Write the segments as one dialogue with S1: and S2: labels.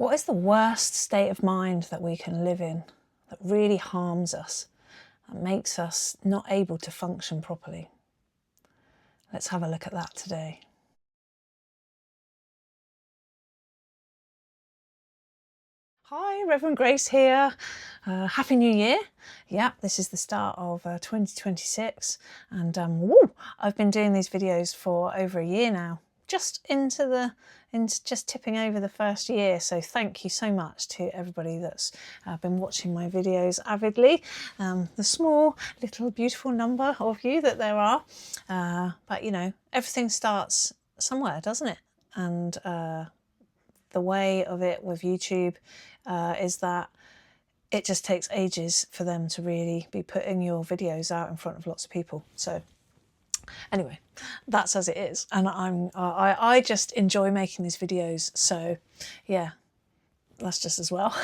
S1: What is the worst state of mind that we can live in that really harms us, that makes us not able to function properly? Let's have a look at that today. Hi, Reverend Grace here. Happy New Year. Yeah, this is the start of 2026 and I've been doing these videos for over a year now, just just tipping over the first year. So thank you so much to everybody that's been watching my videos avidly. The small, little, beautiful number of you that there are. But you know, everything starts somewhere, doesn't it? And the way of it with YouTube is that it just takes ages for them to really be putting your videos out in front of lots of people. So anyway, that's as it is, and I just enjoy making these videos. So yeah, that's just as well,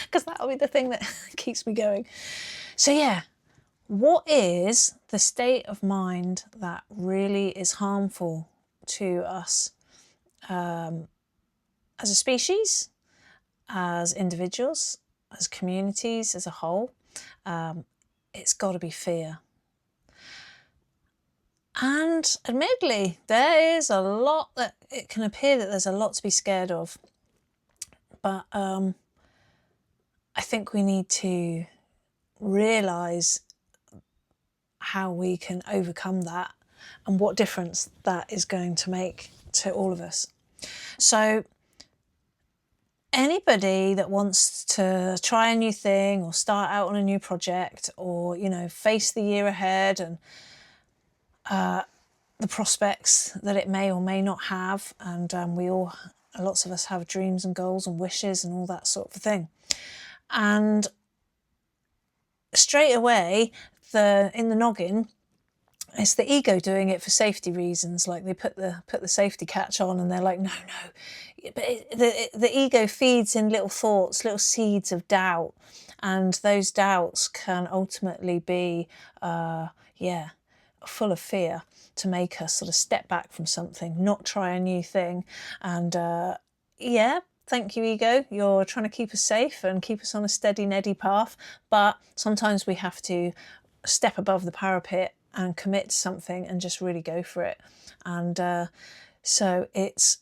S1: because that'll be the thing that keeps me going. So yeah, what is the state of mind that really is harmful to us as a species, as individuals, as communities as a whole? It's got to be fear. And admittedly, there is a lot that it can appear that there's a lot to be scared of. But I think we need to realise how we can overcome that and what difference that is going to make to all of us. So anybody that wants to try a new thing or start out on a new project, or, you know, face the year ahead and the prospects that it may or may not have, and lots of us have dreams and goals and wishes and all that sort of thing. And straight away, in the noggin, it's the ego doing it for safety reasons. Like they put the safety catch on, and they're like, no. But the ego feeds in little thoughts, little seeds of doubt, and those doubts can ultimately be, full of fear, to make us sort of step back from something, not try a new thing. And thank you, ego. You're trying to keep us safe and keep us on a steady, neddy path. But sometimes we have to step above the parapet and commit to something and just really go for it. And so it's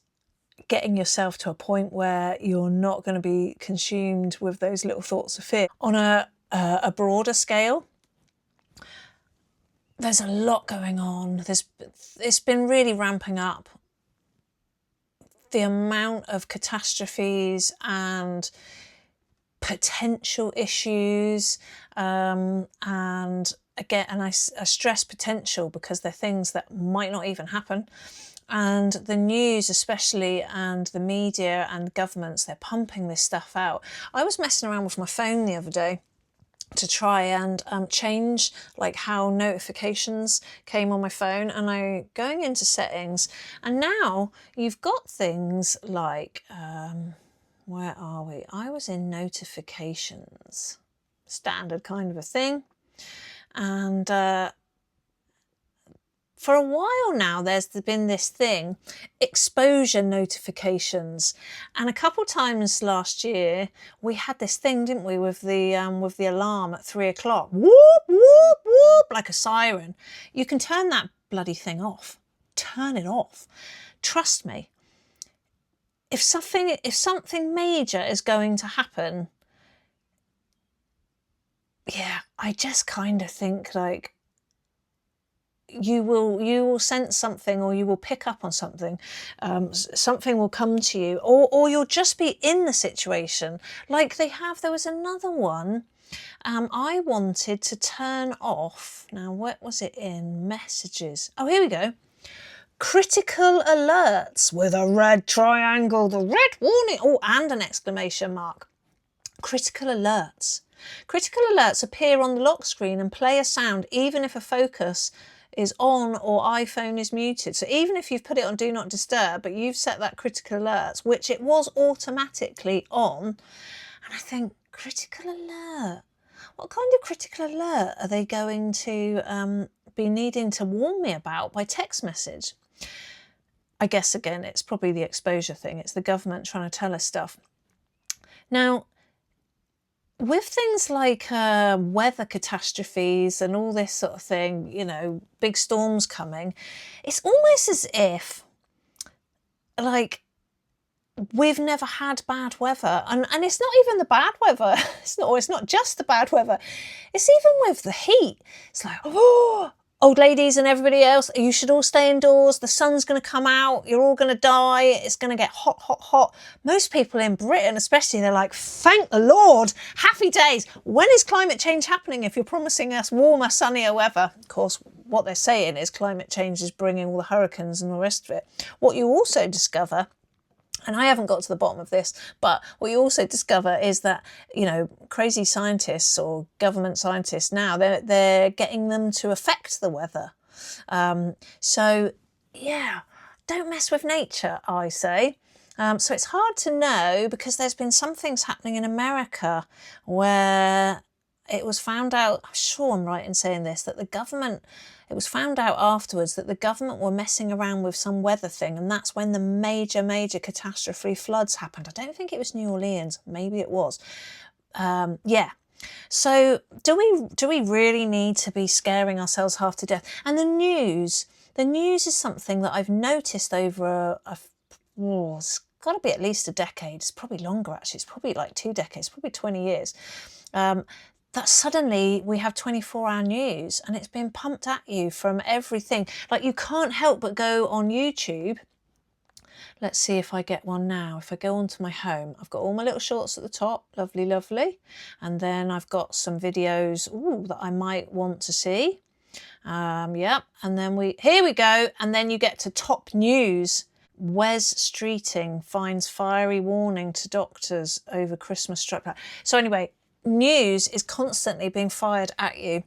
S1: getting yourself to a point where you're not going to be consumed with those little thoughts of fear. On a broader scale, there's a lot going on. It's been really ramping up, the amount of catastrophes and potential issues, and again, and I stress potential because they're things that might not even happen. And the news especially, and the media and governments, they're pumping this stuff out. I was messing around with my phone the other day to try and change like how notifications came on my phone, and I going into settings, and now you've got things like where are we? I was in notifications, standard kind of a thing, and for a while now, there's been this thing, exposure notifications, and a couple times last year we had this thing, didn't we, with the alarm at 3 o'clock, whoop whoop whoop, like a siren. You can turn that bloody thing off. Turn it off. Trust me. If something major is going to happen, yeah, I just kind of think like, you will sense something, or you will pick up on something. Something will come to you, or you'll just be in the situation. Like there was another one. I wanted to turn off. Now, what was it in messages? Oh, here we go. Critical alerts with a red triangle, the red warning, and an exclamation mark. Critical alerts. Critical alerts appear on the lock screen and play a sound even if a focus is on or iPhone is muted. So even if you've put it on Do Not Disturb, but you've set that critical alerts, which it was automatically on, and I think, critical alert? What kind of critical alert are they going to be needing to warn me about by text message? I guess, again, it's probably the exposure thing. It's the government trying to tell us stuff. Now, with things like weather catastrophes and all this sort of thing, you know, big storms coming, it's almost as if, like, we've never had bad weather. And it's not even the bad weather. It's not just the bad weather. It's even with the heat. It's like, oh, old ladies and everybody else, you should all stay indoors. The sun's going to come out. You're all going to die. It's going to get hot, hot, hot. Most people in Britain, especially, they're like, thank the Lord, happy days. When is climate change happening if you're promising us warmer, sunnier weather? Of course, what they're saying is climate change is bringing all the hurricanes and all the rest of it. What you also discover, and I haven't got to the bottom of this, but what you also discover is that, you know, crazy scientists or government scientists now, they're getting them to affect the weather. So, yeah, don't mess with nature, I say. So it's hard to know, because there's been some things happening in America where it was found out, I'm sure I'm right in saying this, that it was found out afterwards that the government were messing around with some weather thing, and that's when the major catastrophe floods happened. I don't think it was New Orleans, maybe it was. Yeah. So do we really need to be scaring ourselves half to death? And the news is something that I've noticed over it's got to be at least a decade. It's probably longer, actually. It's probably like 2 decades, probably 20 years. That suddenly we have 24-hour news, and it's been pumped at you from everything. Like, you can't help but go on YouTube. Let's see if I get one now. If I go onto my home, I've got all my little shorts at the top, lovely, lovely. And then I've got some videos that I might want to see. Yep, and then here we go. And then you get to top news. Wes Streeting finds fiery warning to doctors over Christmas strike. So anyway, news is constantly being fired at you.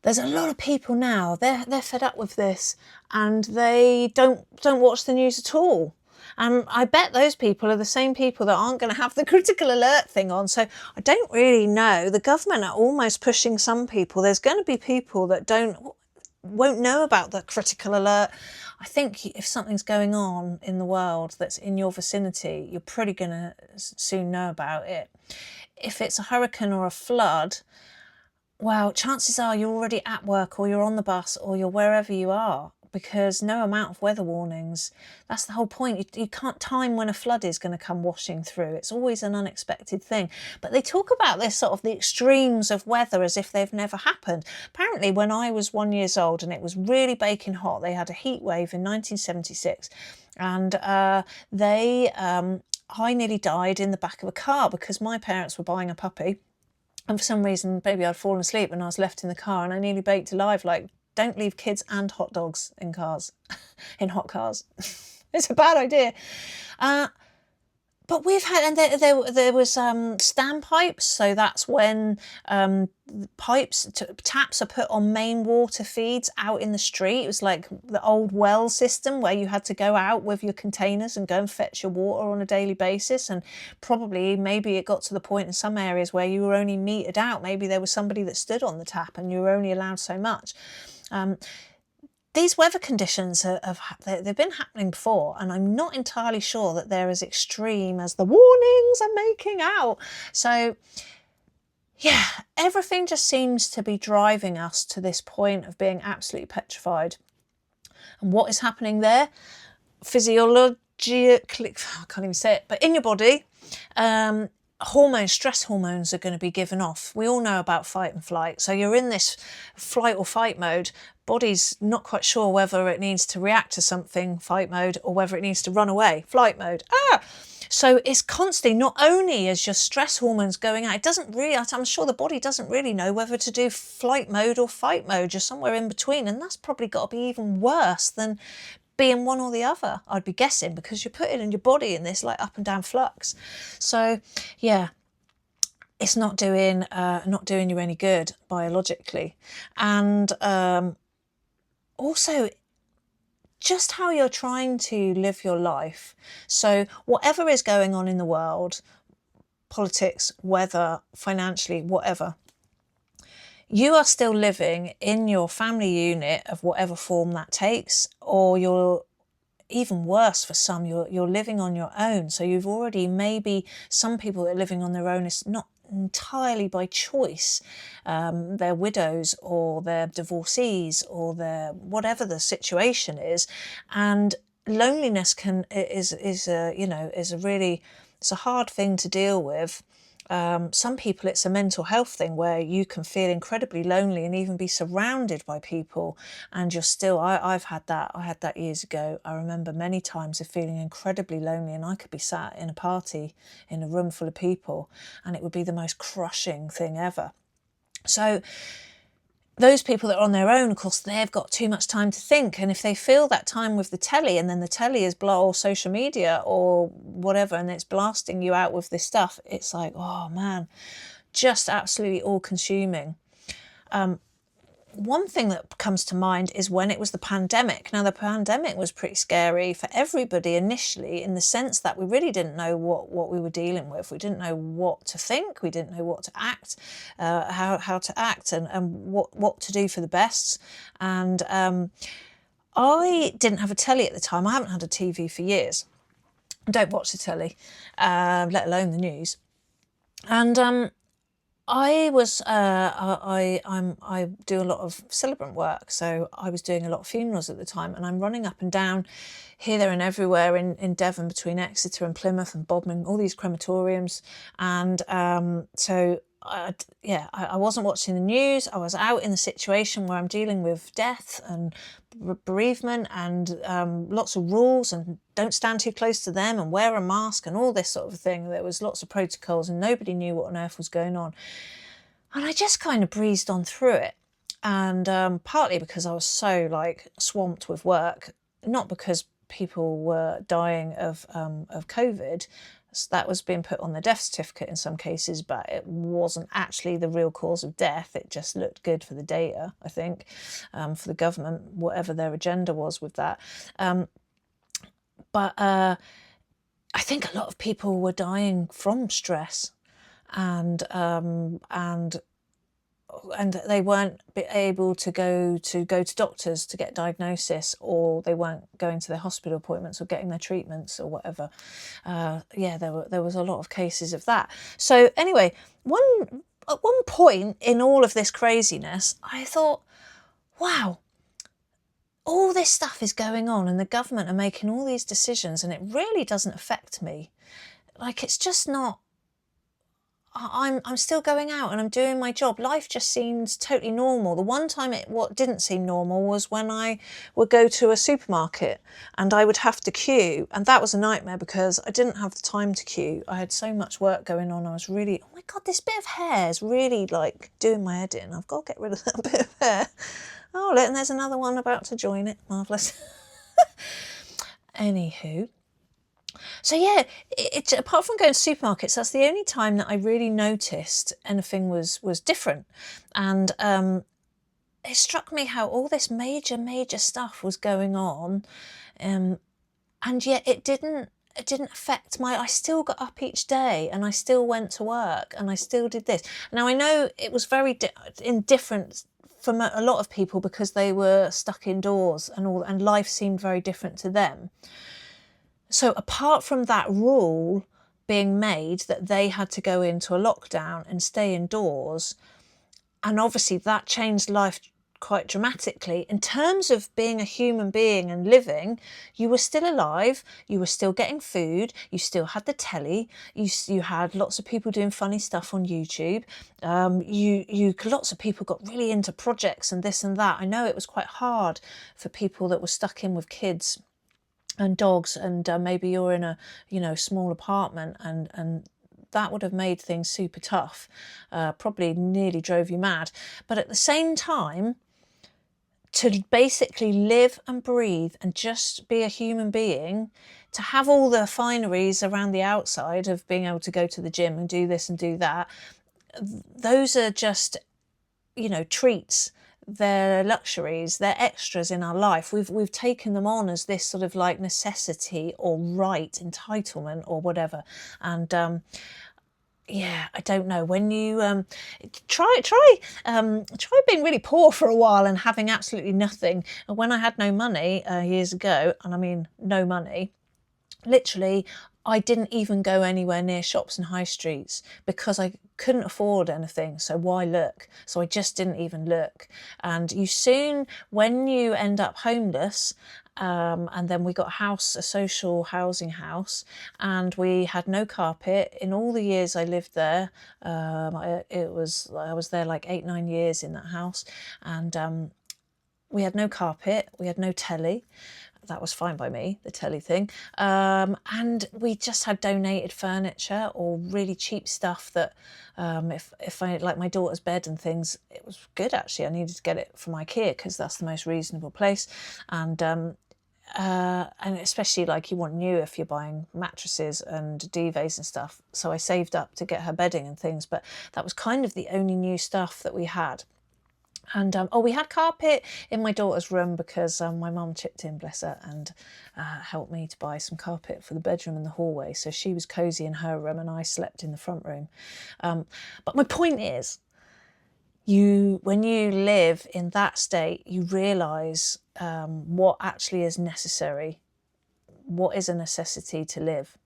S1: There's a lot of people now, they're fed up with this, and they don't watch the news at all. And I bet those people are the same people that aren't going to have the critical alert thing on. So I don't really know. The government are almost pushing some people. There's going to be people that won't know about the critical alert. I think if something's going on in the world that's in your vicinity, you're pretty going to soon know about it. If it's a hurricane or a flood, well, chances are you're already at work, or you're on the bus, or you're wherever you are, because no amount of weather warnings, that's the whole point. You can't time when a flood is going to come washing through. It's always an unexpected thing. But they talk about this sort of the extremes of weather as if they've never happened. Apparently, when I was 1 year old and it was really baking hot, they had a heat wave in 1976, and I nearly died in the back of a car because my parents were buying a puppy. And for some reason, maybe I'd fallen asleep when I was left in the car, and I nearly baked alive. Like, don't leave kids and hot dogs in cars, in hot cars. It's a bad idea. But we've had, and there was standpipes. So that's when taps are put on main water feeds out in the street. It was like the old well system where you had to go out with your containers and go and fetch your water on a daily basis. And maybe it got to the point in some areas where you were only metered out. Maybe there was somebody that stood on the tap and you were only allowed so much. These weather conditions they've been happening before, and I'm not entirely sure that they're as extreme as the warnings are making out. So, yeah, everything just seems to be driving us to this point of being absolutely petrified. And what is happening there? Physiologically, I can't even say it, but in your body, stress hormones are going to be given off. We all know about fight and flight. So you're in this flight or fight mode. Body's not quite sure whether it needs to react to something, fight mode, or whether it needs to run away, flight mode. So it's constantly, not only is your stress hormones going out, I'm sure the body doesn't really know whether to do flight mode or fight mode. You're somewhere in between, and that's probably got to be even worse than being one or the other, I'd be guessing, because you're putting your body in this like up and down flux. So yeah, it's not doing you any good biologically. And also just how you're trying to live your life. So whatever is going on in the world, politics, weather, financially, whatever, you are still living in your family unit of whatever form that takes, or you're even worse for some, you're living on your own. So you've already, maybe some people that are living on their own is not entirely by choice. They're widows or they're divorcees or they're whatever the situation is, and loneliness is a, you know, is a really, it's a hard thing to deal with. Some people, it's a mental health thing where you can feel incredibly lonely and even be surrounded by people, and you're still, I've had that. I had that years ago. I remember many times of feeling incredibly lonely, and I could be sat in a party in a room full of people and it would be the most crushing thing ever. So those people that are on their own, of course, they've got too much time to think. And if they fill that time with the telly, and then the telly is or social media or whatever, and it's blasting you out with this stuff, it's like, oh man, just absolutely all consuming. One thing that comes to mind is when it was the pandemic. Now, the pandemic was pretty scary for everybody initially, in the sense that we really didn't know what we were dealing with. We didn't know what to think. We didn't know what to act, how to act, and what to do for the best. And I didn't have a telly at the time. I haven't had a TV for years. I don't watch the telly, let alone the news. And I was I do a lot of celebrant work, so I was doing a lot of funerals at the time, and I'm running up and down here, there and everywhere in Devon, between Exeter and Plymouth and Bodmin, all these crematoriums. And so I wasn't watching the news. I was out in the situation where I'm dealing with death and bereavement, and lots of rules, and don't stand too close to them, and wear a mask, and all this sort of thing. There was lots of protocols, and nobody knew what on earth was going on. And I just kind of breezed on through it. And partly because I was so swamped with work, not because people were dying of COVID. That was being put on the death certificate in some cases, but it wasn't actually the real cause of death. It just looked good for the data, I think, for the government, whatever their agenda was with that. But I think a lot of people were dying from stress, and they weren't able to go to doctors to get diagnosis, or they weren't going to their hospital appointments or getting their treatments or whatever. There was a lot of cases of that. So anyway, at one point in all of this craziness, I thought, wow, all this stuff is going on and the government are making all these decisions, and it really doesn't affect me. It's just not. I'm still going out and I'm doing my job. Life just seems totally normal. The one time what didn't seem normal was when I would go to a supermarket and I would have to queue, and that was a nightmare because I didn't have the time to queue. I had so much work going on. I was really, oh my God, this bit of hair is really doing my head in. I've got to get rid of that bit of hair. Oh, look, and there's another one about to join it. Marvellous. Anywho. So yeah, apart from going to supermarkets, that's the only time that I really noticed anything was different. And it struck me how all this major stuff was going on, and yet it didn't affect I still got up each day, and I still went to work, and I still did this. Now, I know it was very indifferent from a lot of people because they were stuck indoors and life seemed very different to them. So apart from that rule being made that they had to go into a lockdown and stay indoors, and obviously that changed life quite dramatically, in terms of being a human being and living, you were still alive, you were still getting food, you still had the telly, you had lots of people doing funny stuff on YouTube, lots of people got really into projects and this and that. I know it was quite hard for people that were stuck in with kids and dogs, and maybe you're in a small apartment, and that would have made things super tough, probably nearly drove you mad. But at the same time, to basically live and breathe and just be a human being, to have all the fineries around the outside of being able to go to the gym and do this and do that, those are just treats. They're luxuries, they're extras in our life. We've taken them on as this sort of necessity or right, entitlement or whatever. And yeah, I don't know. When you try being really poor for a while and having absolutely nothing. And when I had no money years ago, and I mean no money, literally, I didn't even go anywhere near shops and high streets because I couldn't afford anything. So why look? So I just didn't even look. And you soon, when you end up homeless, and then we got a house, a social housing house, and we had no carpet. In all the years I lived there, I was there like 8, 9 years in that house, and we had no carpet, we had no telly. That was fine by me, the telly thing. And we just had donated furniture or really cheap stuff that if I, like my daughter's bed and things, it was good actually. I needed to get it from IKEA because that's the most reasonable place. And especially like you want new if you're buying mattresses and duvets and stuff. So I saved up to get her bedding and things, but that was kind of the only new stuff that we had. And we had carpet in my daughter's room because my mum chipped in, bless her, and helped me to buy some carpet for the bedroom and the hallway. So she was cosy in her room and I slept in the front room. But my point is, when you live in that state, you realise what actually is necessary, what is a necessity to live.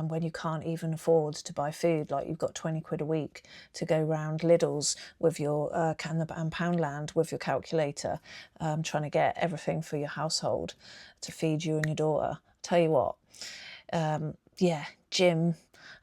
S1: When you can't even afford to buy food, like you've got 20 quid a week to go round Lidl's with your and Poundland with your calculator, trying to get everything for your household to feed you and your daughter. Tell you what, yeah, gym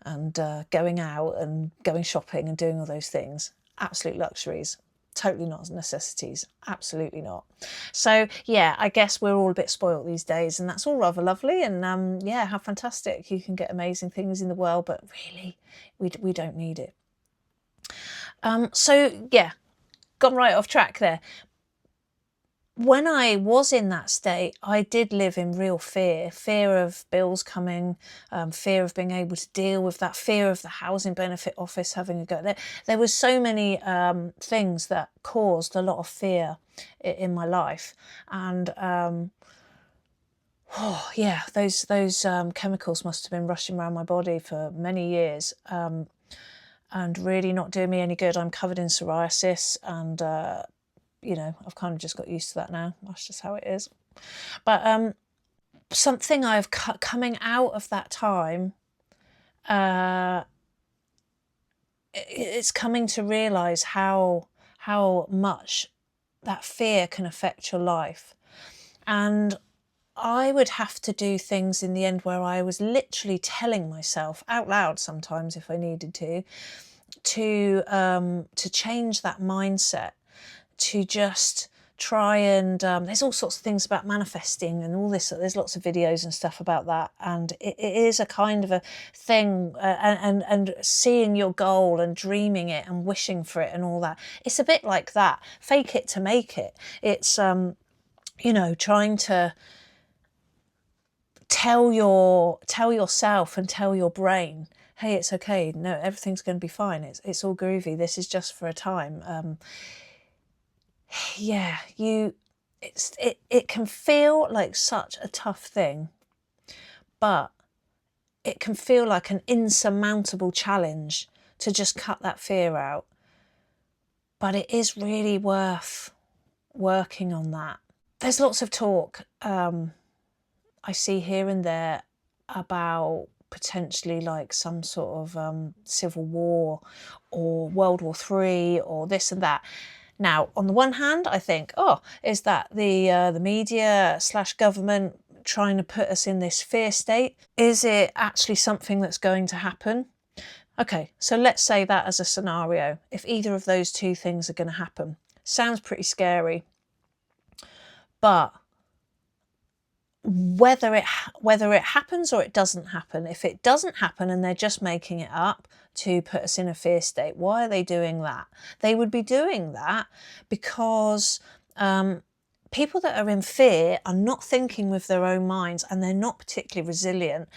S1: and going out and going shopping and doing all those things, absolute luxuries. Totally not necessities, absolutely not. So yeah, I guess we're all a bit spoilt these days, and that's all rather lovely. And yeah, how fantastic you can get amazing things in the world, but really, we don't need it. So yeah, gone right off track there. When I was in that state, I did live in real fear of bills coming, fear of being able to deal with that, fear of the housing benefit office having a go. There was so many things that caused a lot of fear in my life. And oh yeah, those chemicals must have been rushing around my body for many years, and really not doing me any good. I'm covered in psoriasis, and you know, I've kind of just got used to that now. That's just how it is. But something I've coming out of that time, it's coming to realise how much that fear can affect your life. And I would have to do things in the end where I was literally telling myself out loud sometimes if I needed to change that mindset, to just try and there's all sorts of things about manifesting and all this. There's lots of videos and stuff about that, and it is a kind of a thing, and seeing your goal and dreaming it and wishing for it and all that. It's a bit like that. Fake it to make it. It's you know, trying to tell yourself and tell your brain, hey, it's okay. No, everything's going to be fine. It's all groovy. This is just for a time. Yeah, it can feel like such a tough thing, but it can feel like an insurmountable challenge to just cut that fear out. But it is really worth working on that. There's lots of talk I see here and there about potentially like some sort of civil war or World War III or this and that. Now, on the one hand, I think, oh, is that the media / government trying to put us in this fear state? Is it actually something that's going to happen? Okay, so let's say that as a scenario. If either of those two things are going to happen, sounds pretty scary. But whether it happens or it doesn't happen, if it doesn't happen and they're just making it up to put us in a fear state, why are they doing that? They would be doing that because people that are in fear are not thinking with their own minds, and they're not particularly resilient.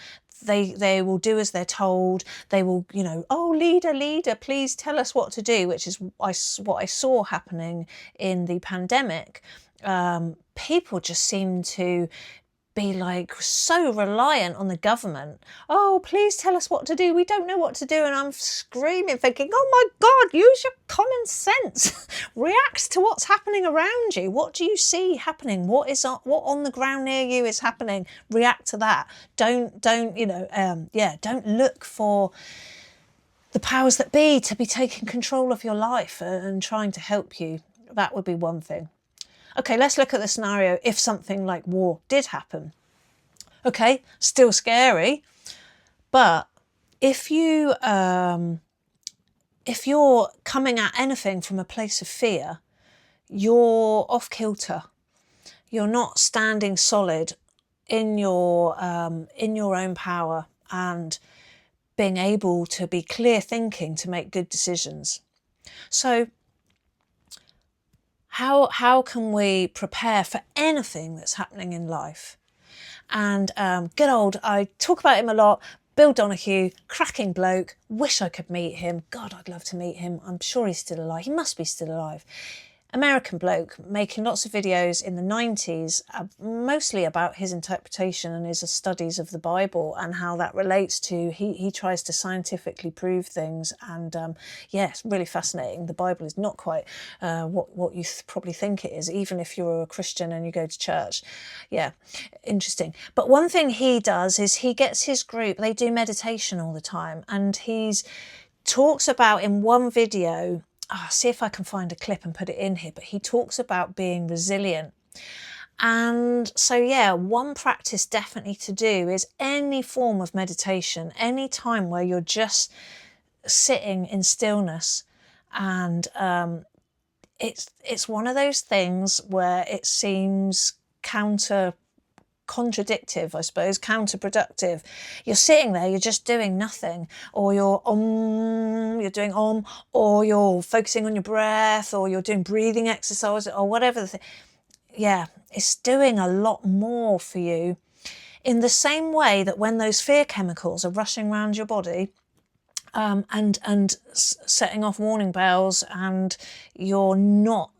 S1: They will do as they're told. They will, you know, oh, leader, please tell us what to do, which is what I saw happening in the pandemic. People just seem to be like so reliant on the government. Oh, please tell us what to do. We don't know what to do. And I'm screaming, thinking, oh my God, use your common sense. React to what's happening around you. What do you see happening? What on the ground near you is happening? React to that. Don't look for the powers that be to be taking control of your life and trying to help you. That would be one thing. Okay, let's look at the scenario if something like war did happen. Okay, still scary, but if you're coming at anything from a place of fear, you're off kilter. You're not standing solid in your own power and being able to be clear thinking to make good decisions. So how can we prepare for anything that's happening in life? And I talk about him a lot, Bill Donahue, cracking bloke, wish I could meet him. God, I'd love to meet him. I'm sure he's still alive. He must be still alive. American bloke making lots of videos in the 90s, mostly about his interpretation and his studies of the Bible and how that relates to, he tries to scientifically prove things. And it's really fascinating. The Bible is not quite what you probably think it is, even if you're a Christian and you go to church. Yeah, interesting. But one thing he does is he gets his group, they do meditation all the time. And he's talks about in one video, I'll see if I can find a clip and put it in here, but he talks about being resilient. And so, one practice definitely to do is any form of meditation, any time where you're just sitting in stillness. And it's one of those things where it seems contradictive, I suppose, counterproductive. You're sitting there, you're just doing nothing, or you're doing or you're focusing on your breath, or you're doing breathing exercises, or whatever the thing. Yeah, it's doing a lot more for you. In the same way that when those fear chemicals are rushing around your body, and setting off warning bells, and you're not,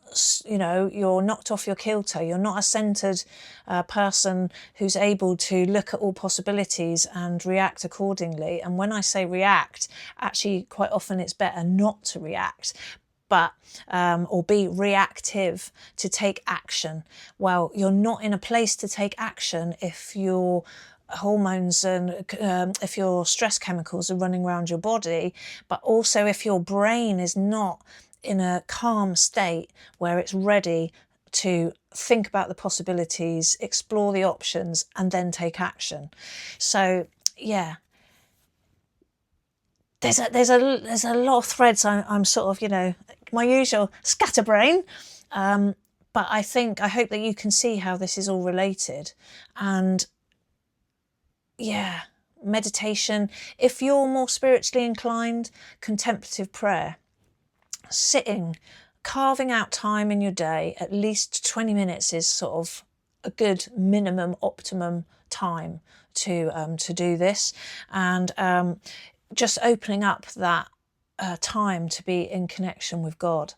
S1: you're knocked off your kilter. You're not a centred person who's able to look at all possibilities and react accordingly. And when I say react, actually quite often it's better not to react, but or be reactive, to take action. Well, you're not in a place to take action if your hormones and if your stress chemicals are running around your body, but also if your brain is not in a calm state where it's ready to think about the possibilities, explore the options, and then take action. So yeah, there's a lot of threads. I'm sort of, my usual scatterbrain, but I hope that you can see how this is all related. And yeah, meditation. If you're more spiritually inclined, contemplative prayer, sitting, carving out time in your day, at least 20 minutes is sort of a good minimum, optimum time to do this. And just opening up that time to be in connection with God.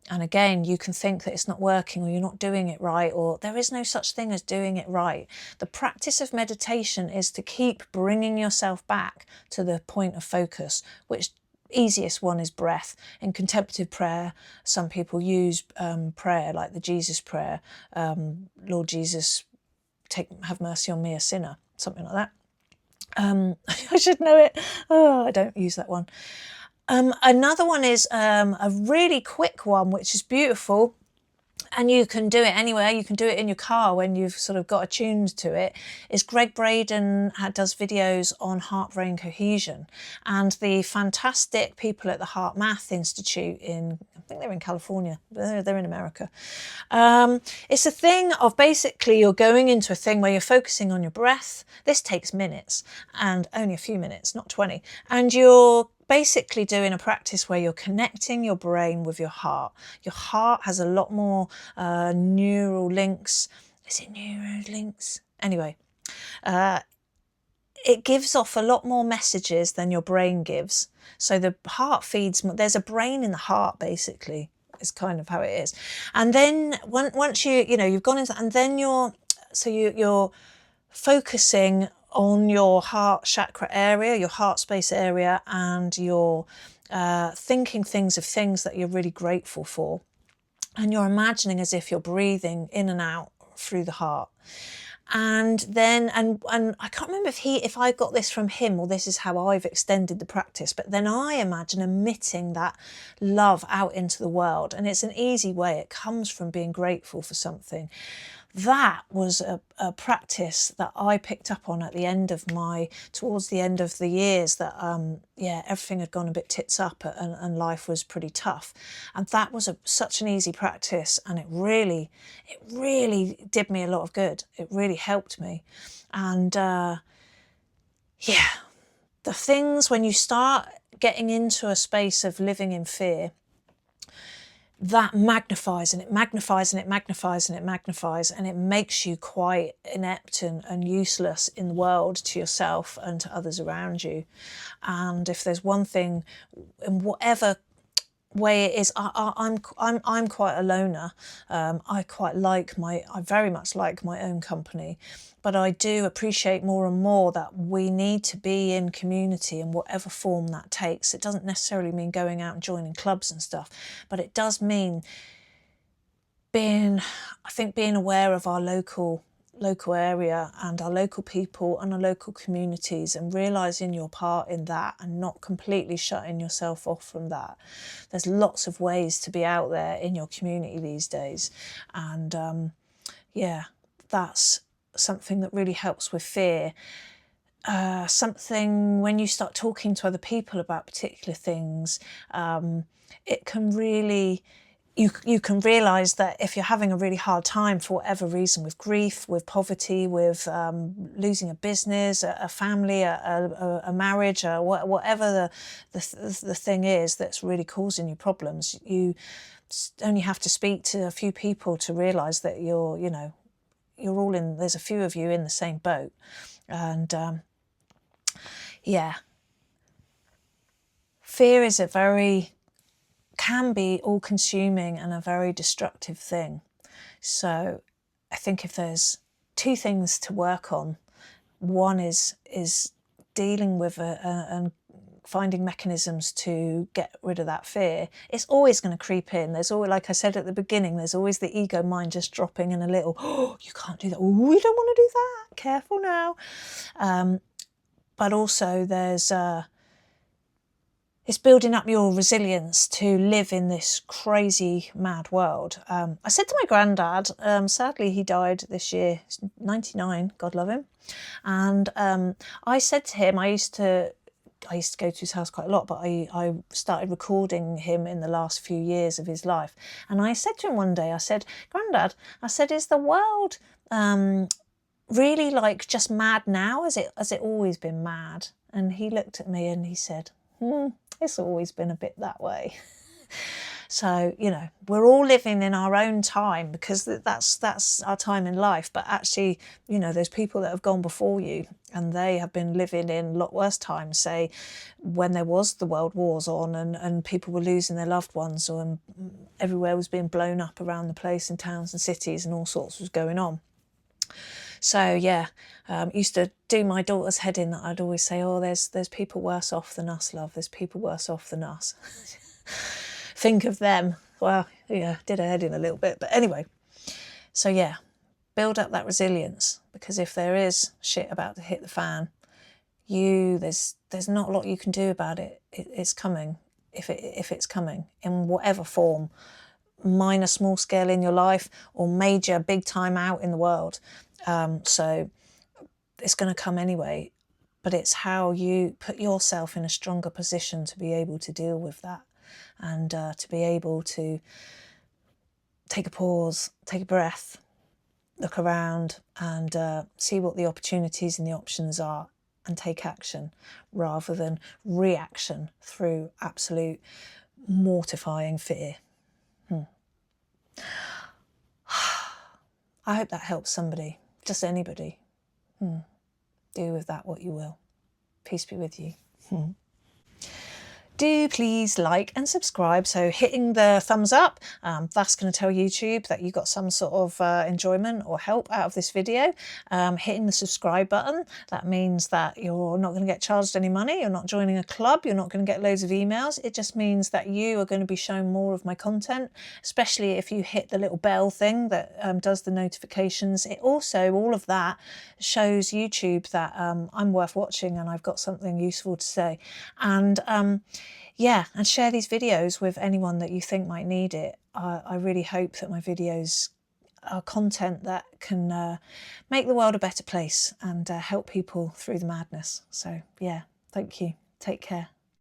S1: And again, you can think that it's not working, or you're not doing it right, or there is no such thing as doing it right. The practice of meditation is to keep bringing yourself back to the point of focus, which easiest one is breath. In contemplative prayer, some people use prayer like the Jesus prayer, Lord Jesus, have mercy on me, a sinner, something like that. I should know it. Oh, I don't use that one. Another one is a really quick one, which is beautiful, and you can do it anywhere. You can do it in your car when you've sort of got attuned to it. Is Greg Braden does videos on heart-brain cohesion, and the fantastic people at the Heart Math Institute I think they're in California, they're in America. It's a thing of basically you're going into a thing where you're focusing on your breath. This takes minutes, and only a few minutes, not 20. And you're basically doing a practice where you're connecting your brain with your heart. Your heart has a lot more neural links. Is it neural links? Anyway, it gives off a lot more messages than your brain gives. So the heart feeds, there's a brain in the heart, basically, is kind of how it is. And then once you've gone into, and then you're focusing on your heart chakra area, your heart space area, and you're thinking things of things that you're really grateful for. And you're imagining as if you're breathing in and out through the heart. And then, and I can't remember if I got this from him or this is how I've extended the practice, but then I imagine emitting that love out into the world. And it's an easy way. It comes from being grateful for something. That was a practice that I picked up on at the end of towards the end of the years that, yeah, everything had gone a bit tits up and life was pretty tough. And that was such an easy practice, and it really did me a lot of good. It really helped me. And yeah, the things when you start getting into a space of living in fear, that magnifies and it magnifies and it magnifies and it magnifies, and it makes you quite inept and useless in the world to yourself and to others around you. And if there's one thing, in whatever way it is, I'm quite a loner. I very much like my own company, but I do appreciate more and more that we need to be in community in whatever form that takes. It doesn't necessarily mean going out and joining clubs and stuff, but it does mean being aware of our local area and our local people and our local communities, and realising your part in that and not completely shutting yourself off from that. There's lots of ways to be out there in your community these days, and yeah, that's something that really helps with fear. Something when you start talking to other people about particular things, it can really, you can realise that if you're having a really hard time for whatever reason, with grief, with poverty, with losing a business, a family, a marriage, whatever the thing is that's really causing you problems, you only have to speak to a few people to realise that you're all in, there's a few of you in the same boat. And yeah, fear is can be all-consuming and a very destructive thing. So I think if there's two things to work on, one is dealing with and finding mechanisms to get rid of that fear. It's always going to creep in. There's always, like I said at the beginning, there's always the ego mind just dropping in a little, oh, you can't do that. Oh, you don't want to do that. Careful now. But also there's it's building up your resilience to live in this crazy, mad world. I said to my granddad, sadly he died this year, he's 99, God love him. And I said to him, I used to go to his house quite a lot, but I started recording him in the last few years of his life. And I said to him one day, I said, Grandad, I said, is the world really like just mad now? Has it always been mad? And he looked at me and he said, it's always been a bit that way. So, we're all living in our own time, because that's our time in life. But actually, there's people that have gone before you, and they have been living in a lot worse times, say when there was the world wars on and people were losing their loved ones, or everywhere was being blown up around the place in towns and cities, and all sorts was going on. So yeah, used to do my daughter's head in that I'd always say, oh, there's people worse off than us, love. There's people worse off than us. Think of them. Well, yeah, did her head in a little bit. But anyway, so yeah, build up that resilience, because if there is shit about to hit the fan, there's not a lot you can do about it. It's coming, if it's coming, in whatever form, minor, small scale in your life, or major, big time out in the world. So it's going to come anyway, but it's how you put yourself in a stronger position to be able to deal with that, and to be able to take a pause, take a breath, look around, and see what the opportunities and the options are, and take action rather than reaction through absolute mortifying fear. I hope that helps somebody, just anybody. Do with that what you will. Peace be with you. Do please like and subscribe. So hitting the thumbs up, that's going to tell YouTube that you got some sort of enjoyment or help out of this video. Hitting the subscribe button, that means that you're not going to get charged any money, you're not joining a club, you're not going to get loads of emails. It just means that you are going to be shown more of my content, especially if you hit the little bell thing that does the notifications. It also, all of that shows YouTube that I'm worth watching and I've got something useful to say. And yeah, and share these videos with anyone that you think might need it. I really hope that my videos are content that can make the world a better place and help people through the madness. So yeah, thank you. Take care.